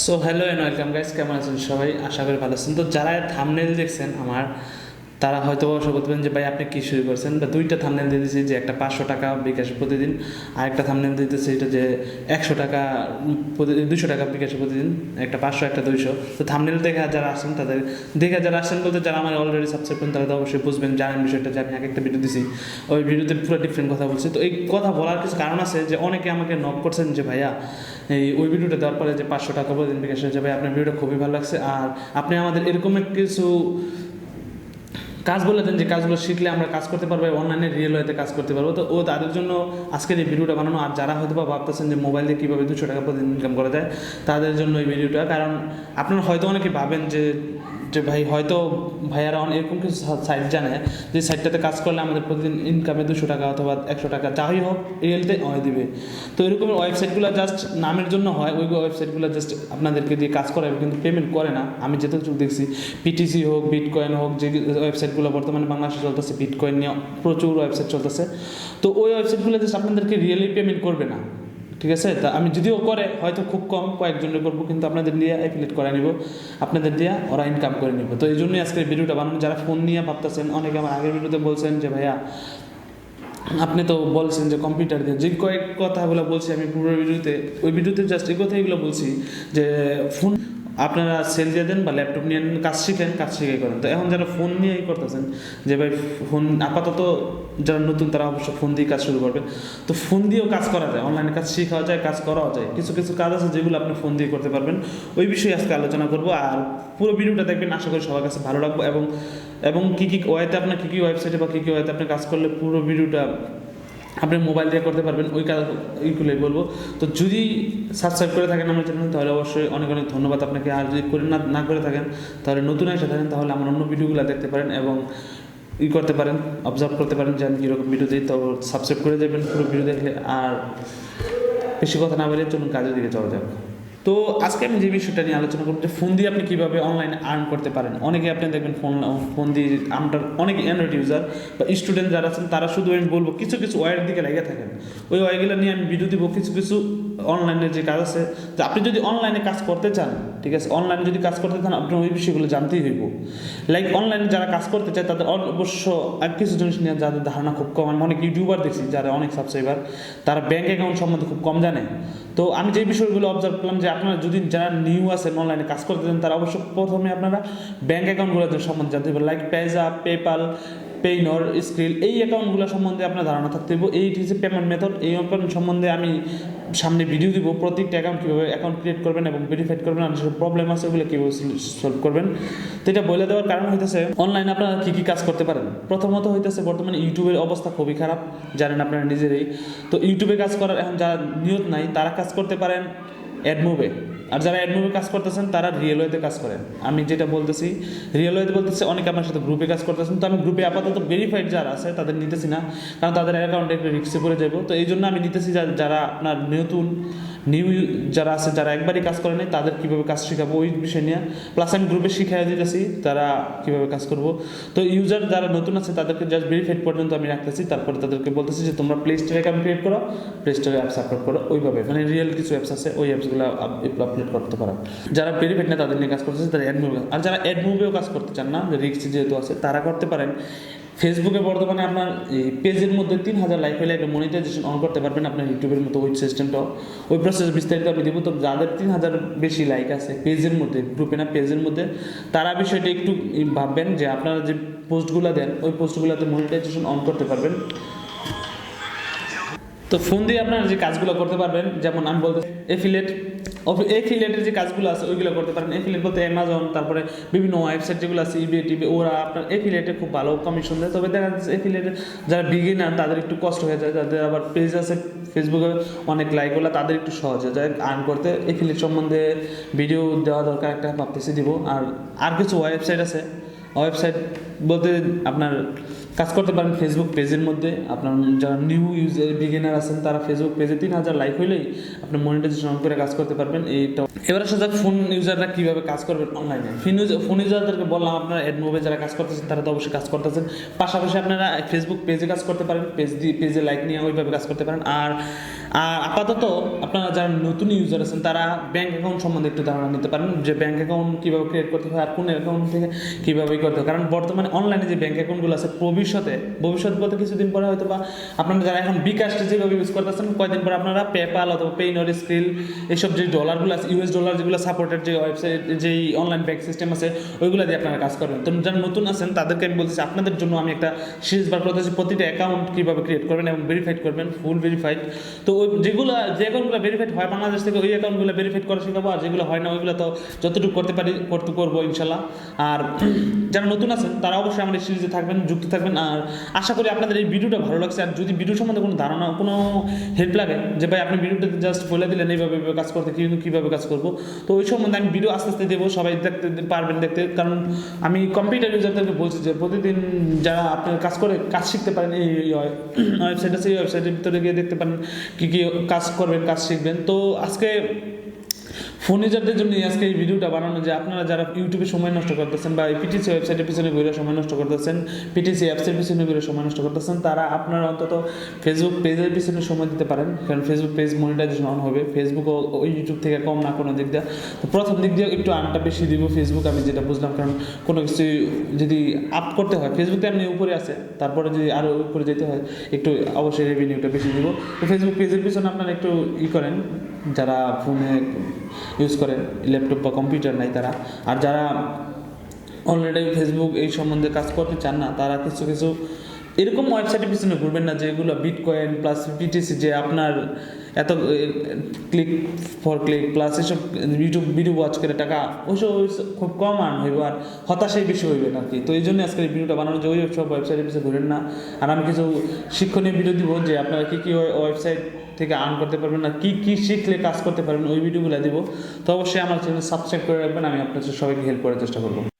So hello and welcome guys, কেমন আছেন সবাই? আশা করি ভালো আছেন। তো যারা থাম্বনেল দেখছেন আমার, তারা হয়তো অবশ্য বলবেন যে ভাই আপনি কী শুরু করছেন, বা দুইটা থাম্বনেল দিয়ে দিয়েছি যে একটা 500 টাকা বিকাশে প্রতিদিন, আর একটা থাম্বনেল দিতেছে এটা যে 100 টাকা প্রতিদিন, 200 টাকা বিকাশে প্রতিদিন, একটা 500 একটা 200। তো থাম্বনেল দেখে যারা আসেন, তাদের দেখে যারা আসেন বলতে যারা আমার অলরেডি সাবস্ক্রাইব করেন তারা তো অবশ্যই বুঝবেন, জানেন বিষয়টা যে আমি একটা ভিডিও দিছি, ওই ভিডিওতে পুরো ডিফারেন্ট কথা বলছি। তো এই কথা বলার কিছু কারণ আছে যে অনেকে আমাকে নক করছেন যে ভাইয়া এই ওই ভিডিওটা দেওয়ার পরে যে 500 টাকা প্রতিদিন বিকাশ হয়ে যাবে, আপনার ভিডিওটা খুবই ভালো লাগছে, আর আপনি আমাদের এরকম কিছু কাজ বলে দেন যে কাজগুলো শিখলে আমরা কাজ করতে পারবো, অনলাইনে রিয়েল ওয়েতে কাজ করতে পারবো। তো তাদের জন্য আজকের এই ভিডিওটা বানানো। আর যারা হয়তো বা ভাবতেছেন যে মোবাইল দিয়ে কীভাবে 200 টাকা প্রতিদিন ইনকাম করা যায়, তাদের জন্য এই ভিডিওটা। কারণ আপনারা হয়তো অনেকে ভাবেন যে যে ভাই হয়তো ভাইয়ারা এরকম কিছু সাইট জানে যে সাইটটাতে কাজ করলে আমাদের প্রতিদিন ইনকামে 200 টাকা অথবা 100 টাকা যাই হোক রিয়েলতে দিবে। তো এরকম ওয়েবসাইটগুলো জাস্ট নামের জন্য হয়, ওই ওয়েবসাইটগুলো জাস্ট আপনাদেরকে দিয়ে কাজ করাবে, কিন্তু পেমেন্ট করে না। আমি যেটুকু দেখছি পিটিসি হোক, বিটকয়েন হোক, যে ওয়েবসাইটগুলো বর্তমানে বাংলাদেশে চলতেছে, বিটকয়েন নিয়ে প্রচুর ওয়েবসাইট চলতেছে, তো ওই ওয়েবসাইটগুলো জাস্ট আপনাদেরকে রিয়েলি পেমেন্ট করবে না, ঠিক আছে? তা আমি যদিও করে হয়তো খুব কম কয়েকজনের করবো, কিন্তু আপনাদের দিয়ে অ্যাফিলিয়েট করে নিব, আপনাদের দিয়ে ওরা ইনকাম করে নিব। তো এই জন্যই আজকের ভিডিওটা বানানো। যারা ফোন নিয়ে ভাবতেছেন, অনেকে আমার আগের ভিডিওতে বলছেন যে ভাইয়া আপনি তো বলছেন যে কম্পিউটার দিয়ে, যে কয়েক কথাগুলো বলছি আমি পুরো ভিডিওতে, ওই ভিডিওতে জাস্ট এই কথাগুলো বলছি যে ফোন আপনারা সেল দিয়ে দেন বা ল্যাপটপ নিয়ে কাজ শিখেন, কাজ শিখে করেন। তো এখন যারা ফোন নিয়েই করতেছেন যে ভাই ফোন আপাতত যারা নতুন তারা অবশ্য ফোন দিয়ে কাজ শুরু করবেন। তো ফোন দিয়েও কাজ করা যায়, অনলাইনে কাজ শেখা যায়, কাজ করাও যায়। কিছু কিছু কাজ আছে যেগুলো আপনি ফোন দিয়ে করতে পারবেন, ওই বিষয়ে আজকে আলোচনা করবো। আর পুরো ভিডিওটা দেখবেন, আশা করি সবার কাছে ভালো লাগবে। এবং কী কী ওয়েতে আপনার কী কী ওয়েবসাইটে বা কী কী ওয়েতে আপনি কাজ করলে পুরো ভিডিওটা আপনি মোবাইল দিয়ে করতে পারবেন, ওই কাজ এইগুলোই বলবো। তো যদি সাবস্ক্রাইব করে থাকেন আমার চ্যানেল, তাহলে অবশ্যই অনেক অনেক ধন্যবাদ আপনাকে। আর যদি করে না করে থাকেন, তাহলে নতুন এসে থাকেন, তাহলে আমার অন্য ভিডিওগুলো দেখতে পারেন এবং করতে পারেন, অবজার্ভ করতে পারেন যে আমি কীরকম ভিডিও দিই। তো সাবস্ক্রাইব করে দেবেন পুরো ভিডিও দেখলে। আর বেশি কথা না বলে চলুন কাজের দিকে যাওয়া যাক। তো আজকে আমি যে বিষয়টা নিয়ে আলোচনা করবো যে ফোন দিয়ে আপনি কীভাবে অনলাইনে আর্ন করতে পারেন। অনেকে আপনি দেখবেন ফোন দিয়ে আমরা অনেকে অ্যান্ড্রয়েড ইউজার বা স্টুডেন্ট যারা আছেন, তারা শুধু আমি বলবো কিছু কিছু ওয়ের দিকে লেগে থাকেন, ওই ওয়েগুলো নিয়ে আমি ভিডিও দিব। কিছু কিছু অনলাইনে যে কাজ আছে, যে আপনি যদি অনলাইনে কাজ করতে চান, ঠিক আছে, অনলাইনে যদি কাজ করতে চান আপনার ওই বিষয়গুলো জানতেই হইব। লাইক অনলাইনে যারা কাজ করতে চায় তাদের অবশ্য আর কিছু জিনিস নিয়ে যাদের ধারণা খুব কম। আমি অনেক ইউটিউবার দেখছি যারা অনেক সাবস্ক্রাইবার, তারা ব্যাঙ্ক অ্যাকাউন্ট সম্বন্ধে খুব কম জানে। তো আমি যে বিষয়গুলো অবজার্ভ করলাম যে আপনারা যদি যারা নিউ আছেন অনলাইনে কাজ করতে চান, তারা অবশ্য প্রথমে আপনারা ব্যাঙ্ক অ্যাকাউন্টগুলোর সম্বন্ধে জানতে হবে, লাইক পেজআপ, পেপাল, পেইনর, স্ক্রিল, এই অ্যাকাউন্টগুলো সম্বন্ধে আপনার ধারণা থাকতে হবে। এই যে পেমেন্ট মেথড, এই অ্যাকাউন্ট সম্বন্ধে আমি সামনে ভিডিও দিব। প্রত্যেকটা অ্যাকাউন্ট কীভাবে অ্যাকাউন্ট ক্রিয়েট করবেন এবং ভেরিফাইড করবেন, আর যেসব প্রবলেম আছে ওগুলো কীভাবে সলভ করবেন। তো এটা বলে দেওয়ার কারণ হইতেছে অনলাইনে আপনারা কী কী কাজ করতে পারেন। প্রথমত হইতেছে বর্তমানে ইউটিউবের অবস্থা খুবই খারাপ, জানেন আপনারা নিজেরাই। তো ইউটিউবে কাজ করার এখন যারা নিয়ত নাই, তারা কাজ করতে পারেন অ্যাডমুভে। আর যারা অ্যাডমুভে কাজ করতেছেন তারা রিয়েল ওয়েতে কাজ করেন। আমি যেটা বলতেছি রিয়েল ওয়েতে বলতেছি, অনেকে আপনার সাথে গ্রুপে কাজ করতেছেন। তো আমি গ্রুপে আপাতত ভেরিফাইড যারা আছে তাদের নিতেছি না, কারণ তাদের অ্যাকাউন্টে একটু রিস্কে পড়ে যাবো। তো এই জন্য আমি নিতেছি যারা আপনার নিউ যারা আছে, যারা একবারই কাজ করে নেই, তাদের কীভাবে কাজ শেখাবো ওই বিষয় নিয়ে। প্লাস আমি গ্রুপে শিখিয়ে দিতেছি তারা কীভাবে কাজ করবো। তো ইউজার যারা নতুন আছে তাদেরকে জাস্ট ভেরিফাইড পর্যন্ত আমি রাখতেছি, তারপরে তাদেরকে বলতেছি যে তোমরা প্লে স্টোরে অ্যাকাউন্ট ক্রিয়েট করো, প্লে স্টোরে অ্যাপস আপলোড করো। ওইভাবে মানে রিয়েল কিছু অ্যাপস আছে, ওই অ্যাপসগুলো আপলোড করতে পারো। যারা ভেরিফাইড না তাদের নিয়ে কাজ করতেছে তারা অ্যাডমুভে, আর যারা অ্যাডমুভেও কাজ করতে চান না, রিস্ক যেহেতু আছে, তারা করতে পারেন ফেসবুকে। বর্তমানে আপনার এই পেজের মধ্যে 3000 লাইক হলে একটা মনিটাইজেশন অন করতে পারবেন, আপনার ইউটিউবের মতো ওই সিস্টেমটাও। ওই প্রসেস বিস্তারিত আমি দেবো। তো যাদের 3000 বেশি লাইক আছে পেজের মধ্যে, গ্রুপে না পেজের মধ্যে, তারা বিষয়টা একটু ভাববেন যে আপনারা যে পোস্টগুলো দেন ওই পোস্টগুলোতে মনিটাইজেশন অন করতে পারবেন। তো ফোন দিয়ে আপনারা যে কাজগুলো করতে পারবেন, যেমন আমি বলতে এফিলিয়েটের যে কাজগুলো আছে ওইগুলো করতে পারেন। এফিলিয়েট বলতে অ্যামাজন, তারপরে বিভিন্ন ওয়েবসাইট যেগুলো আছে ইবে টিবে, ওরা আপনার এফিলিয়েটে খুব ভালো কমিশন দেয়। তবে দেখা যাচ্ছে এফিলিয়েটে যারা বিগিনার তাদের একটু কষ্ট হয়ে যায়, যাদের আবার পেজ আছে ফেসবুকে অনেক লাইকগুলো, তাদের একটু সহজ হয়ে যায় আর্ন করতে। এফিলিয়েট সম্বন্ধে ভিডিও দেওয়া দরকার, একটা ভাবতেছি দিব। আর কিছু ওয়েবসাইট আছে, ওয়েবসাইট বলতে আপনার কাজ করতে পারেন ফেসবুক পেজের মধ্যে। আপনার যারা নিউ ইউজার বিগিনার আছেন তারা ফেসবুক পেজে 3000 লাইক হইলেই আপনি মনিটাইজেশন অন করে কাজ করতে পারবেন। এইটা এবার আসা যাক ফোন ইউজাররা কীভাবে কাজ করবেন অনলাইনে। ফোন ইউজারদেরকে বললাম আপনারা অ্যাডমোবে যারা কাজ করতেছেন তারা তো অবশ্যই কাজ করতেছেন, পাশাপাশি আপনারা ফেসবুক পেজে কাজ করতে পারেন, পেজে লাইক নিয়ে ওইভাবে কাজ করতে পারেন। আর আপাতত আপনারা যারা নতুন ইউজার আছেন তারা ব্যাঙ্ক অ্যাকাউন্ট সম্বন্ধে একটু ধারণা নিতে পারেন, যে ব্যাঙ্ক অ্যাকাউন্ট কীভাবে ক্রিয়েট করতে হয় আর কোন অ্যাকাউন্ট থেকে কীভাবে করতে হয়। কারণ বর্তমানে অনলাইনে যে ব্যাঙ্ক অ্যাকাউন্টগুলো আছে ভবিষ্যৎ বলতে কিছুদিন পরে হয়তো বা আপনারা যারা এখন বিকাশটা যেভাবে ইউজ করতেছেন কয়েকদিন পরে আপনারা পেপ্যাল অথবা পেইনর স্কিল এইসব যে ডলারগুলো আছে US ডলার যেগুলো সাপোর্টেড যে ওয়েবসাইট যেই অনলাইন ব্যাঙ্ক সিস্টেম আছে ওইগুলো দিয়ে আপনারা কাজ করবেন। তো যারা নতুন আছেন তাদেরকে আমি বলতেছি আপনাদের জন্য আমি একটা সিরিজ বার করতেছি প্রতিটা অ্যাকাউন্ট কীভাবে ক্রিয়েট করবেন এবং ভেরিফাইড করবেন, ফুল ভেরিফাইড। তো ওই যে অ্যাকাউন্টগুলো ভেরিফাইড হয় বাংলাদেশ থেকে ওই অ্যাকাউন্টগুলো ভেরিফাইড করা শেখাবো, আর যেগুলো হয় না ওইগুলো তো যতটুকু করতে পারি করবো ইনশাল্লাহ। আর যারা নতুন আছেন তারা অবশ্যই আমাদের সিরিজে থাকবেন, যুক্ত থাকবেন। আর আশা করি আপনাদের এই ভিডিওটা ভালো লাগছে। আর যদি ভিডিও সম্বন্ধে কোনো ধারণা কোনো হেল্প লাগে যে ভাই আপনি ভিডিওটাতে জাস্ট বলে দিলেন এইভাবে কাজ করতে কীভাবে কাজ করবো, তো ওই সম্বন্ধে আমি ভিডিও আস্তে আস্তে দেবো, সবাই দেখতে পারবেন দেখতে। কারণ আমি কম্পিউটার ইউজারদেরকে বলছি যে প্রতিদিন যারা আপনার কাজ শিখতে পারেন এই ওয়েবসাইট আছে, এই ওয়েবসাইটের ভিতরে গিয়ে দেখতে পারেন কী কী কাজ করবেন, কাজ শিখবেন। তো আজকে ফোন ইউজারদের জন্য আজকে এই ভিডিওটা বানানো, যে আপনারা যারা ইউটিউবে সময় নষ্ট করতেছেন বা পিটিসি ওয়েবসাইটের পিছনে ঘুরে সময় নষ্ট করতেছেন, পিটিসি অ্যাপসের পিছনে ঘুরে সময় নষ্ট করতেছেন, তারা আপনারা অন্তত ফেসবুক পেজের পিছনে সময় দিতে পারেন। কারণ ফেসবুক পেজ মনিটাইজেশন অন হবে, ফেসবুক ও ইউটিউব থেকে কম না কোনো দিক দিয়ে। তো প্রথম দিক দিয়ে একটু আর্নটা বেশি দিব ফেসবুক, আমি যেটা বুঝলাম। কারণ কোনো কিছু যদি আপ করতে হয় ফেসবুকে এমনি উপরে আছে, তারপরে যদি আরও উপরে যেতে হয় একটু অবশ্যই রেভিনিউটা বেশি দিব। তো ফেসবুক পেজের পিছনে আপনারা একটু করেন যারা ফোনে ইউজ করেন, ল্যাপটপ বা কম্পিউটার নাই তারা। আর যারা অলরেডি ফেসবুক এই সম্বন্ধে কাজ করতে চান না তারা কিছু এরকম ওয়েবসাইটের পিছনে ঘুরবেন না যেগুলো বিটকয়েন প্লাস পিটিসি, যে আপনার এত ক্লিক প্লাস এসব ইউটিউব ভিডিও ওয়াচ করে টাকা ওইসব খুব কম আর্ন হইব আর হতাশাই বেশি হইবে আর কি। তো এই জন্য আজকে এই ভিডিওটা বানানো যে ওই সব ওয়েবসাইটের পিছনে ঘুরেন না। আর আমি কিছু শিক্ষণীয় ভিডিও দিব যে আপনারা কী কী ওয়েবসাইট থেকে আর্ন করতে পারবেন না, কী শিখলে কাজ করতে পারবেন, ওই ভিডিওগুলো দিব। তো অবশ্যই আমার চ্যানেল সাবস্ক্রাইব করে রাখবেন, আমি আপনাদের সবাইকে হেল্প করার চেষ্টা করবো।